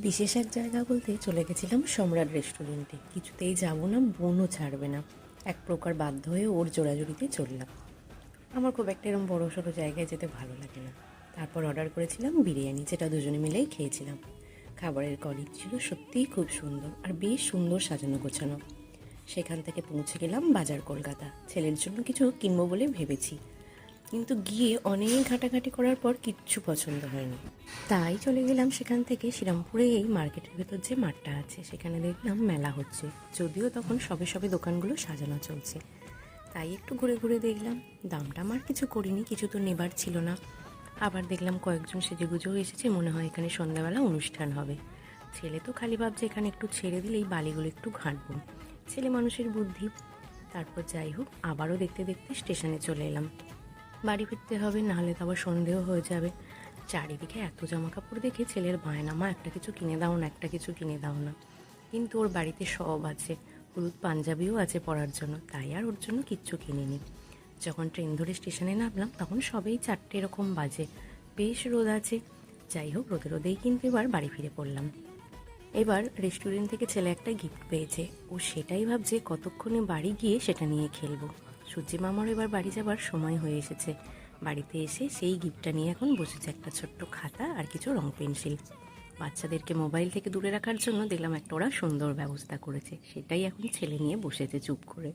বিশেষ এক জায়গা বলতে চলে গেছিলাম সম্রাট রেস্টুরেন্টে। কিছুতেই যাব না, বোনও ছাড়বে না। এক প্রকার বাধ্য হয়ে ওর জোড়াজুড়িতে চললাম। আমার খুব একটা এরকম বড়ো সড়ো জায়গায় যেতে ভালো লাগে না। তারপর অর্ডার করেছিলাম বিরিয়ানি, যেটা দুজনে মিলেই খেয়েছিলাম। খাবারের কোয়ালিটি ছিল সত্যিই খুব সুন্দর আর বেশ সুন্দর সাজানো গোছানো। সেখান থেকে পৌঁছে গেলাম বাজার কলকাতা। ছেলের জন্য কিছু কিনবো বলে ভেবেছি, কিন্তু গিয়ে অনেক ঘাটাঘাটি করার পর কিচ্ছু পছন্দ হয়নি। তাই চলে গেলাম সেখান থেকে শ্রীরামপুরে এই মার্কেটের ভেতর যে মাঠটা আছে সেখানে দেখলাম মেলা হচ্ছে। যদিও তখন সবে সবে দোকানগুলো সাজানো চলছে, তাই একটু ঘুরে ঘুরে দেখলাম। দামটা আমার কিছু করিনি, কিছু তো নেবার ছিল না। আবার দেখলাম কয়েকজন সেজেগুজেও এসেছে, মনে হয় এখানে সন্ধ্যাবেলা অনুষ্ঠান হবে। ছেলে তো খালি ভাবছে এখানে একটু ছেড়ে দিলেই বালিগুলো একটু ঘাঁটবো। ছেলে মানুষের বুদ্ধি। তারপর যাই হোক, আবারও দেখতে দেখতে স্টেশনে চলে এলাম। বাড়ি ফিরতে হবে, নাহলে তো আবার সন্দেহ হয়ে যাবে। চারিদিকে এত জামা কাপড় দেখে ছেলের বায়না, মা একটা কিছু কিনে দাও না, একটা কিছু কিনে দাও না। কিন্তু ওর বাড়িতে সব আছে, হলুদ পাঞ্জাবিও আছে পরার জন্য, তাই আর ওর জন্য কিচ্ছু কিনিনি। যখন ট্রেন ধরে স্টেশনে নামলাম তখন সবেই 4টে এরকম বাজে। বেশ রোদ আছে। যাই হোক, রোদে রোদেই কিন্তু এবার বাড়ি ফিরে পড়লাম। এবার রেস্টুরেন্ট থেকে ছেলে একটা গিফট পেয়েছে, ও সেটাই ভাবছে কতক্ষণে বাড়ি গিয়ে সেটা নিয়ে খেলবো। সূর্যি মামারও এবার বাড়ি যাবার সময় হয়ে এসেছে। বাড়িতে এসে সেই গিফটটা নিয়ে এখন বসেছে, একটা ছোট্ট খাতা আর কিছু রং পেন্সিল। বাচ্চাদেরকে মোবাইল থেকে দূরে রাখার জন্য দেখলাম একটা ওরা সুন্দর ব্যবস্থা করেছে, সেটাই এখন ছেলে নিয়ে বসেছে চুপ করে।